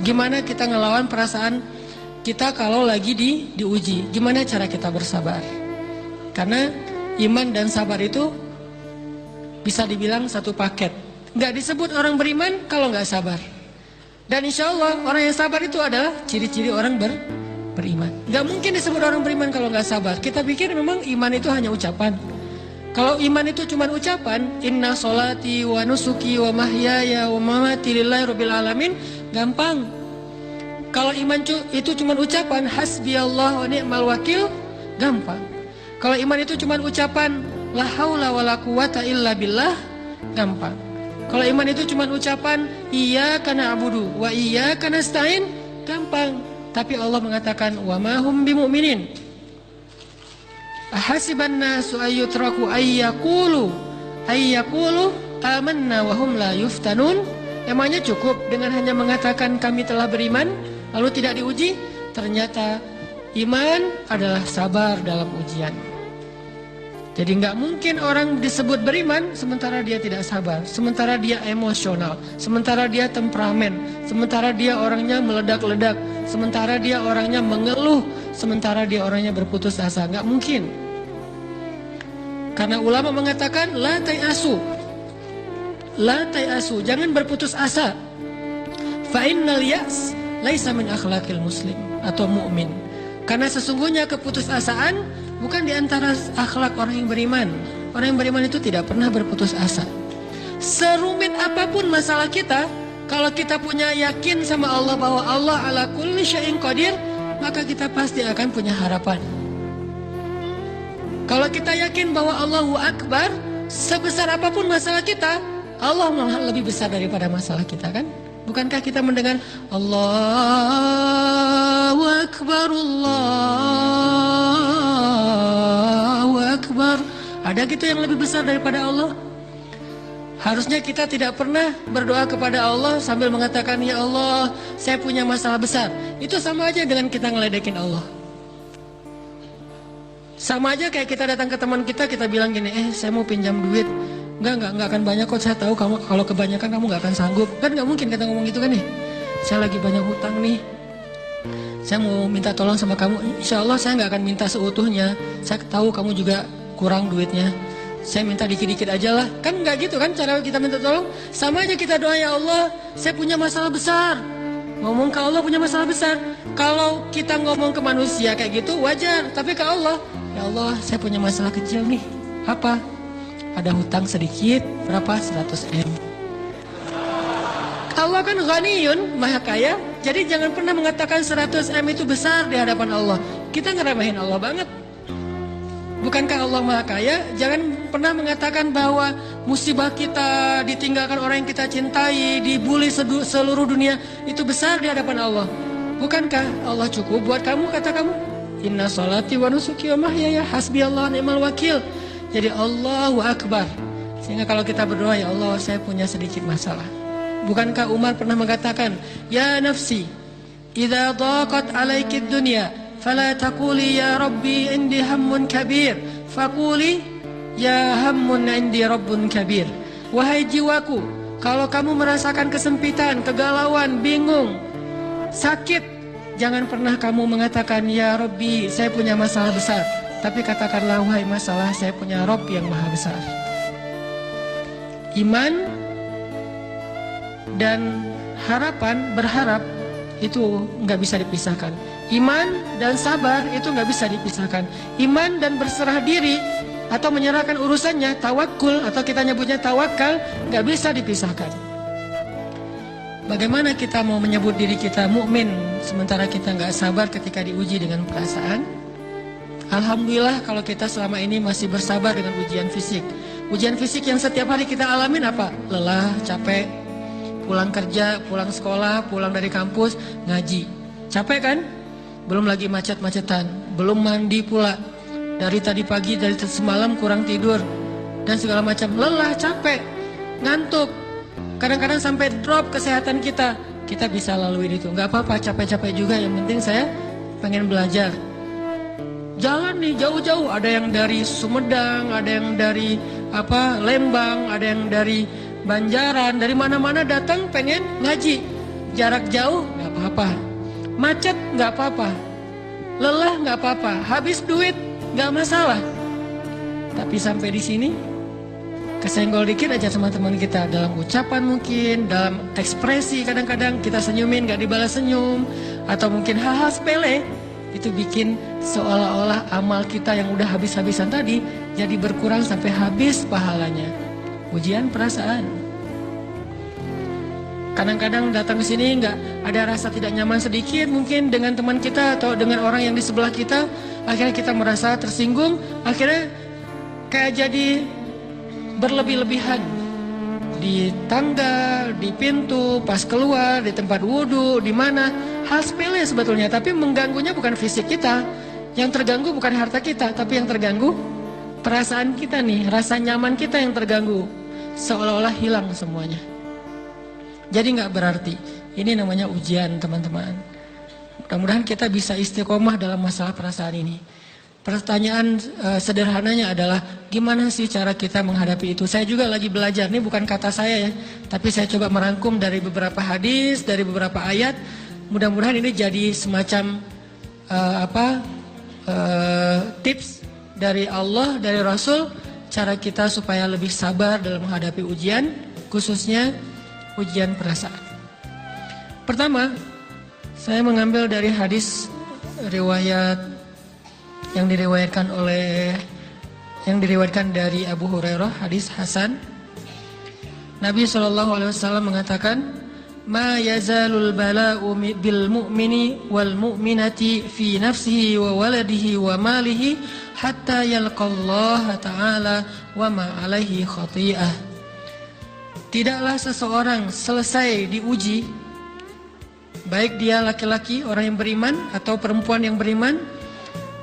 Gimana kita ngelawan perasaan kita kalau lagi diuji? Gimana cara kita bersabar? Karena iman dan sabar itu bisa dibilang satu paket. Nggak disebut orang beriman kalau nggak sabar. Dan insya Allah orang yang sabar itu adalah ciri-ciri orang beriman. Nggak mungkin disebut orang beriman kalau nggak sabar. Kita pikir memang iman itu hanya ucapan. Kalau iman itu cuma ucapan, inna sholati wa nusuki wa mahyaya wa mamati lillahi rabbil alamin, gampang. Kalau iman itu cuma ucapan, hasbiyallah wa ni'mal wakil, gampang. Kalau iman itu cuma ucapan, la haula wa la quwata illa billah, gampang. Kalau iman itu cuma ucapan, iyyaka na'budu wa iyyaka nasta'in, gampang. Tapi Allah mengatakan, wa ma hum bimu'minin. Ahasiban nasu ayyutraku ayyakulu amanna wa hum la yuftanun. Emangnya cukup dengan hanya mengatakan kami telah beriman lalu tidak diuji? Ternyata iman adalah sabar dalam ujian. Jadi nggak mungkin orang disebut beriman sementara dia tidak sabar, sementara dia emosional, sementara dia temperamen, sementara dia orangnya meledak-ledak, sementara dia orangnya mengeluh, sementara dia orangnya berputus asa. Nggak mungkin. Karena ulama mengatakan la tayasu, jangan berputus asa. Fa innal ya's laisa min akhlaqil muslim atau mukmin. Karena sesungguhnya keputusasaan bukan di antara akhlak orang yang beriman. Orang yang beriman itu tidak pernah berputus asa. Serumit apapun masalah kita, kalau kita punya yakin sama Allah bahwa Allah ala kulli syai'in qadir, maka kita pasti akan punya harapan. Kalau kita yakin bahwa Allahu Akbar, sebesar apapun masalah kita, Allah malah lebih besar daripada masalah kita, kan? Bukankah kita mendengar Allahu Akbar, Allahu Akbar? Ada gitu yang lebih besar daripada Allah? Harusnya kita tidak pernah berdoa kepada Allah sambil mengatakan, ya Allah, saya punya masalah besar. Itu sama aja dengan kita ngeledekin Allah. Sama aja kayak kita datang ke teman kita bilang gini, saya mau pinjam duit. Enggak akan banyak kok, saya tahu kamu kalau kebanyakan kamu nggak akan sanggup. Kan nggak mungkin kita ngomong gitu kan nih. Saya lagi banyak hutang nih, saya mau minta tolong sama kamu. Insya Allah saya nggak akan minta seutuhnya. Saya tahu kamu juga kurang duitnya, saya minta dikit-dikit aja lah. Kan nggak gitu kan cara kita minta tolong. Sama aja kita doa, ya Allah, saya punya masalah besar. Ngomong ke Allah punya masalah besar. Kalau kita ngomong ke manusia kayak gitu wajar, tapi ke Allah, ya Allah, saya punya masalah kecil nih. Apa? Ada hutang sedikit, berapa? 100 M. Allah kan ghaniyun, maha kaya. Jadi jangan pernah mengatakan 100 M itu besar di hadapan Allah. Kita ngeremehin Allah banget. Bukankah Allah maha kaya? Jangan pernah mengatakan bahwa musibah kita, ditinggalkan orang yang kita cintai, dibully seluruh dunia, itu besar di hadapan Allah. Bukankah Allah cukup buat kamu, kata kamu? Inna sholati wa nusuki wa mahyaya hasbiyallahu ni'mal wakil. Jadi Allahu Akbar. Sehingga kalau kita berdoa, ya Allah, saya punya sedikit masalah. Bukankah Umar pernah mengatakan, ya nafsi, idza daqat alaikid dunya, fala taquli ya Rabbi indi hammun kabir, faquli ya hammun indi rabbun kabir. Wahai jiwaku, kalau kamu merasakan kesempitan, kegalauan, bingung, sakit, jangan pernah kamu mengatakan, ya Rabbi, saya punya masalah besar. Tapi katakanlah, wahai masalah, saya punya Rabb yang maha besar. Iman dan harapan, berharap, itu nggak bisa dipisahkan. Iman dan sabar itu nggak bisa dipisahkan. Iman dan berserah diri atau menyerahkan urusannya, tawakul atau kita nyebutnya tawakal, nggak bisa dipisahkan. Bagaimana kita mau menyebut diri kita mukmin sementara kita nggak sabar ketika diuji dengan perasaan? Alhamdulillah kalau kita selama ini masih bersabar dengan ujian fisik. Ujian fisik yang setiap hari kita alamin apa? Lelah, capek, pulang kerja, pulang sekolah, pulang dari kampus, ngaji. Capek kan? Belum lagi macet-macetan, belum mandi pula. Dari tadi pagi, dari semalam kurang tidur, dan segala macam. Lelah, capek, ngantuk. Kadang-kadang sampai drop kesehatan kita. Kita bisa lalui itu. Nggak apa-apa, capek-capek juga. Yang penting saya pengen belajar. Jangan nih jauh-jauh, ada yang dari Sumedang, ada yang dari Lembang, ada yang dari Banjaran, dari mana-mana datang pengen ngaji. Jarak jauh nggak apa-apa, macet nggak apa-apa, lelah nggak apa-apa, habis duit nggak masalah. Tapi sampai di sini kesenggol dikit aja sama teman kita, dalam ucapan mungkin, dalam ekspresi, kadang-kadang kita senyumin nggak dibalas senyum, atau mungkin hal-hal sepele, itu bikin seolah-olah amal kita yang udah habis-habisan tadi jadi berkurang sampai habis pahalanya. Ujian perasaan. Kadang-kadang datang ke sini nggak ada rasa tidak nyaman sedikit mungkin dengan teman kita atau dengan orang yang di sebelah kita, akhirnya kita merasa tersinggung, akhirnya kayak jadi berlebih-lebihan di tangga, di pintu, pas keluar, di tempat wudhu, di mana, hal sepele sebetulnya, tapi mengganggunya bukan fisik kita, yang terganggu bukan harta kita, tapi yang terganggu perasaan kita nih, rasa nyaman kita yang terganggu, seolah-olah hilang semuanya. Jadi nggak berarti. Ini namanya ujian, teman-teman. Mudah-mudahan kita bisa istiqomah dalam masalah perasaan ini. Pertanyaan sederhananya adalah gimana sih cara kita menghadapi itu? Saya juga lagi belajar, ini bukan kata saya ya, tapi saya coba merangkum dari beberapa hadis, dari beberapa ayat. Mudah-mudahan ini jadi semacam tips dari Allah, dari Rasul, cara kita supaya lebih sabar dalam menghadapi ujian, khususnya ujian perasaan. Pertama, saya mengambil dari hadis riwayat yang diriwayatkan dari Abu Hurairah, hadis Hasan. Nabi SAW mengatakan, "Ma yazalul bala'u bil mu'mini wal mu'minati fi nafsihi wa waladihi wa malihi hatta yalqallaha ta'ala wa ma alaihi khati'ah." Tidaklah seseorang selesai diuji, baik dia laki-laki, orang yang beriman, atau perempuan yang beriman,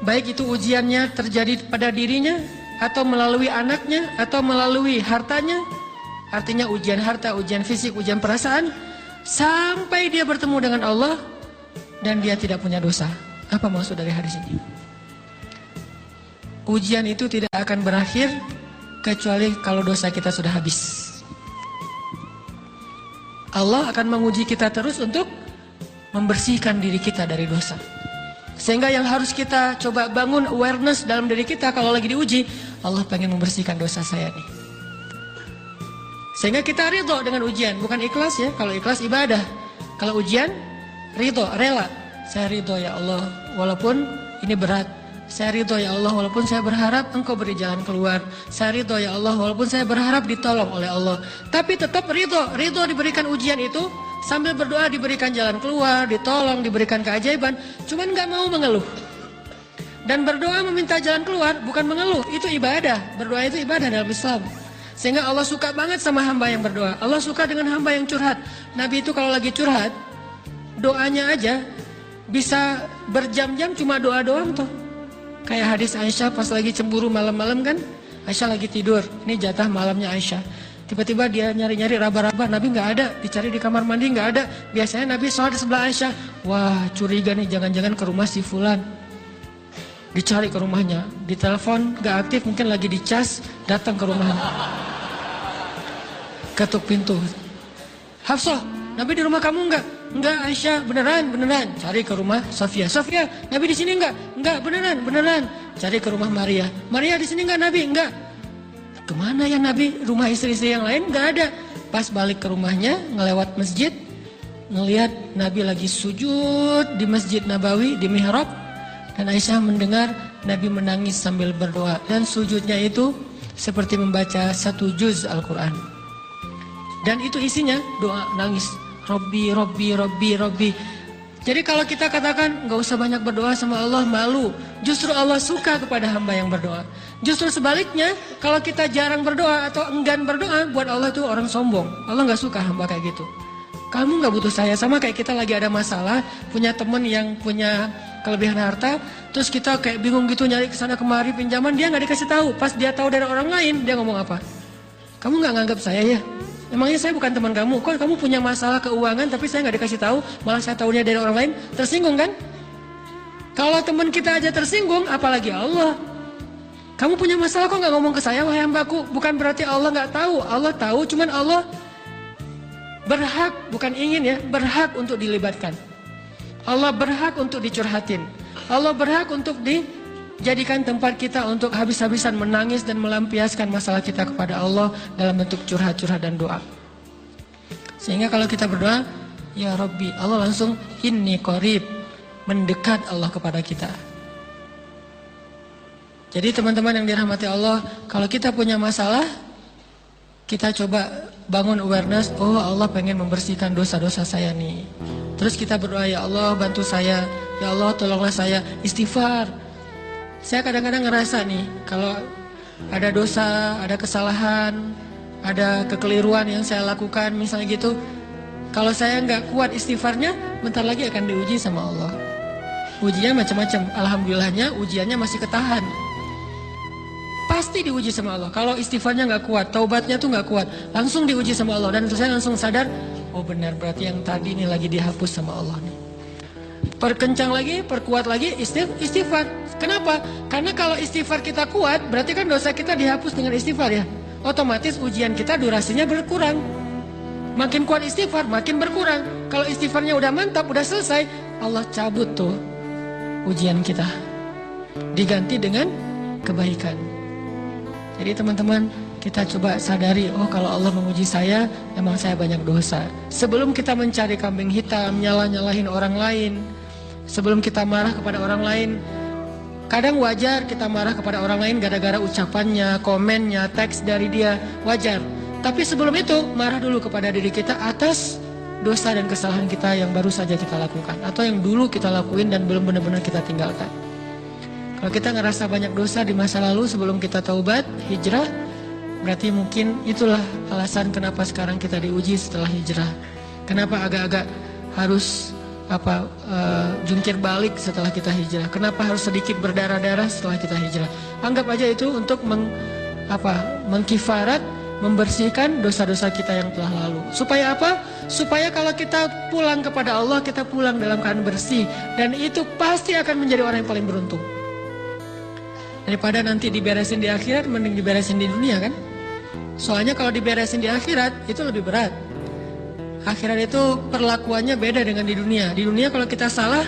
baik itu ujiannya terjadi pada dirinya, atau melalui anaknya, atau melalui hartanya, artinya ujian harta, ujian fisik, ujian perasaan, sampai dia bertemu dengan Allah, dan dia tidak punya dosa. Apa maksud dari hadis ini? Ujian itu tidak akan berakhir, kecuali kalau dosa kita sudah habis. Allah akan menguji kita terus untuk membersihkan diri kita dari dosa. Sehingga yang harus kita coba bangun awareness dalam diri kita kalau lagi diuji, Allah pengen membersihkan dosa saya nih. Sehingga kita ridho dengan ujian, bukan ikhlas ya. Kalau ikhlas ibadah, kalau ujian ridho, rela. Saya ridho ya Allah, walaupun ini berat. Saya ridho ya Allah, walaupun saya berharap Engkau beri jalan keluar. Saya ridho ya Allah, walaupun saya berharap ditolong oleh Allah. Tapi tetap ridho diberikan ujian itu, sambil berdoa diberikan jalan keluar, ditolong, diberikan keajaiban. Cuman gak mau mengeluh. Dan berdoa meminta jalan keluar bukan mengeluh, itu ibadah. Berdoa itu ibadah dalam Islam. Sehingga Allah suka banget sama hamba yang berdoa. Allah suka dengan hamba yang curhat. Nabi itu kalau lagi curhat, doanya aja bisa berjam-jam cuma doa doang tuh. Kayak hadis Aisyah pas lagi cemburu malam-malam kan, Aisyah lagi tidur, ini jatah malamnya Aisyah. Tiba-tiba dia nyari-nyari raba-raba, Nabi nggak ada, dicari di kamar mandi nggak ada. Biasanya Nabi sholat di sebelah Aisyah. Wah, curiga nih, jangan-jangan ke rumah si Fulan. Dicari ke rumahnya, ditelepon nggak aktif, mungkin lagi dicas, datang ke rumahnya. Ketuk pintu. Hafsah, Nabi di rumah kamu nggak? Enggak Aisyah, beneran. Cari ke rumah Sofia. Sofia, Nabi di sini enggak? Enggak, beneran. Cari ke rumah Maria. Maria di sini enggak Nabi? Enggak. Kemana ya Nabi? Rumah istri-istri yang lain enggak ada. Pas balik ke rumahnya, ngelewat masjid, ngelihat Nabi lagi sujud di Masjid Nabawi, di mihrab. Dan Aisyah mendengar Nabi menangis sambil berdoa. Dan sujudnya itu seperti membaca 1 juz Al-Quran. Dan itu isinya doa nangis. Robbi. Jadi kalau kita katakan nggak usah banyak berdoa sama Allah, malu. Justru Allah suka kepada hamba yang berdoa. Justru sebaliknya, kalau kita jarang berdoa atau enggan berdoa, buat Allah itu orang sombong. Allah nggak suka hamba kayak gitu. Kamu nggak butuh saya, sama kayak kita lagi ada masalah, punya teman yang punya kelebihan harta, terus kita kayak bingung gitu nyari kesana kemari pinjaman, dia nggak dikasih tahu. Pas dia tahu dari orang lain, dia ngomong apa? Kamu nggak nganggap saya ya? Emangnya saya bukan teman kamu? Kok kamu punya masalah keuangan tapi saya nggak dikasih tahu, malah saya tahunya dari orang lain? Tersinggung kan? Kalau teman kita aja tersinggung, apalagi Allah. Kamu punya masalah kok nggak ngomong ke saya, wahai hambaku? Bukan berarti Allah nggak tahu. Allah tahu, cuman Allah berhak, bukan ingin ya, berhak untuk dilibatkan. Allah berhak untuk dicurhatin. Allah berhak untuk dijadikan tempat kita untuk habis-habisan menangis dan melampiaskan masalah kita kepada Allah dalam bentuk curhat-curhat dan doa. Sehingga kalau kita berdoa, ya Rabbi, Allah langsung inni qarib, mendekat Allah kepada kita. Jadi teman-teman yang dirahmati Allah, kalau kita punya masalah, kita coba bangun awareness, oh Allah pengen membersihkan dosa-dosa saya nih. Terus kita berdoa, ya Allah bantu saya, ya Allah tolonglah saya, istighfar. Saya kadang-kadang ngerasa nih, kalau ada dosa, ada kesalahan, ada kekeliruan yang saya lakukan, misalnya gitu, kalau saya nggak kuat istighfarnya, bentar lagi akan diuji sama Allah. Ujinya macam-macam, alhamdulillahnya ujiannya masih ketahan. Pasti diuji sama Allah. Kalau istighfarnya nggak kuat, taubatnya tuh nggak kuat, langsung diuji sama Allah. Dan saya langsung sadar, oh benar, berarti yang tadi ini lagi dihapus sama Allah nih. Perkencang lagi, perkuat lagi istighfar. Kenapa? Karena kalau istighfar kita kuat, berarti kan dosa kita dihapus dengan istighfar ya. Otomatis ujian kita durasinya berkurang. Makin kuat istighfar, makin berkurang. Kalau istighfarnya udah mantap, udah selesai, Allah cabut tuh ujian kita, diganti dengan kebaikan. Jadi teman-teman, kita coba sadari, oh kalau Allah menguji saya, memang saya banyak dosa. Sebelum kita mencari kambing hitam, nyalahin orang lain, sebelum kita marah kepada orang lain, kadang wajar kita marah kepada orang lain gara-gara ucapannya, komennya, teks dari dia, wajar. Tapi sebelum itu, marah dulu kepada diri kita atas dosa dan kesalahan kita yang baru saja kita lakukan, atau yang dulu kita lakuin dan belum benar-benar kita tinggalkan. Kalau kita ngerasa banyak dosa di masa lalu sebelum kita taubat, hijrah, berarti mungkin itulah alasan kenapa sekarang kita diuji setelah hijrah. Kenapa agak-agak harus jungkir balik setelah kita hijrah? Kenapa harus sedikit berdarah-darah setelah kita hijrah? Anggap aja itu untuk mengkifarat, membersihkan dosa-dosa kita yang telah lalu. Supaya apa? Supaya kalau kita pulang kepada Allah, kita pulang dalam keadaan bersih. Dan itu pasti akan menjadi orang yang paling beruntung. Daripada nanti diberesin di akhirat, mending diberesin di dunia kan? Soalnya kalau diberesin di akhirat, itu lebih berat. Akhirat itu perlakuannya beda dengan di dunia. Di dunia kalau kita salah,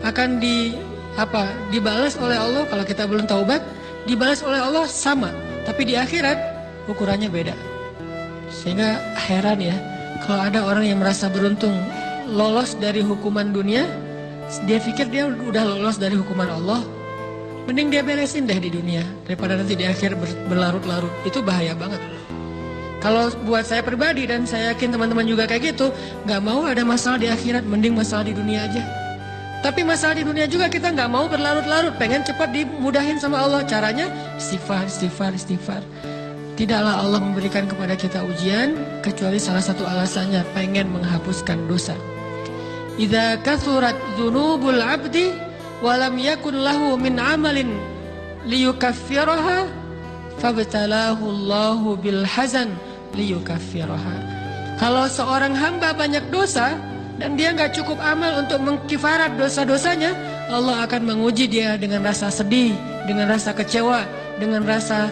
akan dibalas oleh Allah. Kalau kita belum taubat, dibalas oleh Allah sama. Tapi di akhirat, ukurannya beda. Sehingga heran ya, kalau ada orang yang merasa beruntung lolos dari hukuman dunia, dia pikir dia udah lolos dari hukuman Allah, mending dia beresin deh di dunia daripada nanti di akhir berlarut-larut. Itu bahaya banget. Kalau buat saya pribadi, dan saya yakin teman-teman juga kayak gitu, gak mau ada masalah di akhirat, mending masalah di dunia aja. Tapi masalah di dunia juga kita gak mau berlarut-larut, pengen cepat dimudahin sama Allah. Caranya istighfar. Tidaklah Allah memberikan kepada kita ujian kecuali salah satu alasannya pengen menghapuskan dosa. Idza kathurat dzunubul 'abdi walam yakun lahu min amalin liyukaffiraha fabtalahu Allahu bil hazan liyukaffiraha. Kalau seorang hamba banyak dosa dan dia nggak cukup amal untuk mengkifarat dosa-dosanya, Allah akan menguji dia dengan rasa sedih, dengan rasa kecewa, dengan rasa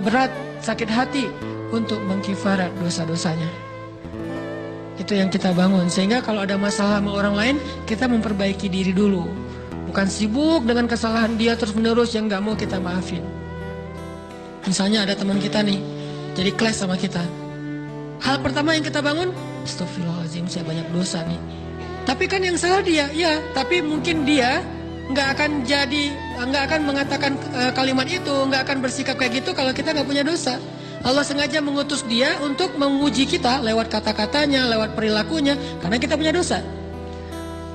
berat, sakit hati untuk mengkifarat dosa-dosanya. Itu yang kita bangun. Sehingga kalau ada masalah sama orang lain, kita memperbaiki diri dulu. Bukan sibuk dengan kesalahan dia terus-menerus yang gak mau kita maafin. Misalnya ada teman kita nih, jadi clash sama kita. Hal pertama yang kita bangun, astagfirullahaladzim, saya banyak dosa nih. Tapi kan yang salah dia, ya. Tapi mungkin dia gak akan mengatakan kalimat itu, gak akan bersikap kayak gitu kalau kita gak punya dosa. Allah sengaja mengutus dia untuk menguji kita lewat kata-katanya, lewat perilakunya, karena kita punya dosa.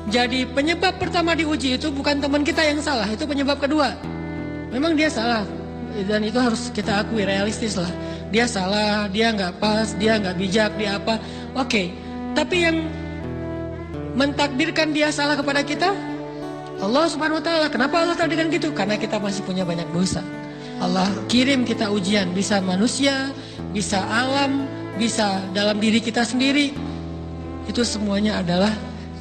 Jadi penyebab pertama diuji itu bukan teman kita yang salah, itu penyebab kedua. Memang dia salah, dan itu harus kita akui, realistis lah. Dia salah, dia nggak pas, dia nggak bijak, dia apa. Oke, tapi yang mentakdirkan dia salah kepada kita, Allah Subhanahu Wa Taala. Kenapa Allah takdirkan gitu? Karena kita masih punya banyak dosa. Allah kirim kita ujian, bisa manusia, bisa alam, bisa dalam diri kita sendiri. Itu semuanya adalah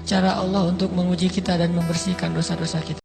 cara Allah untuk menguji kita dan membersihkan dosa-dosa kita.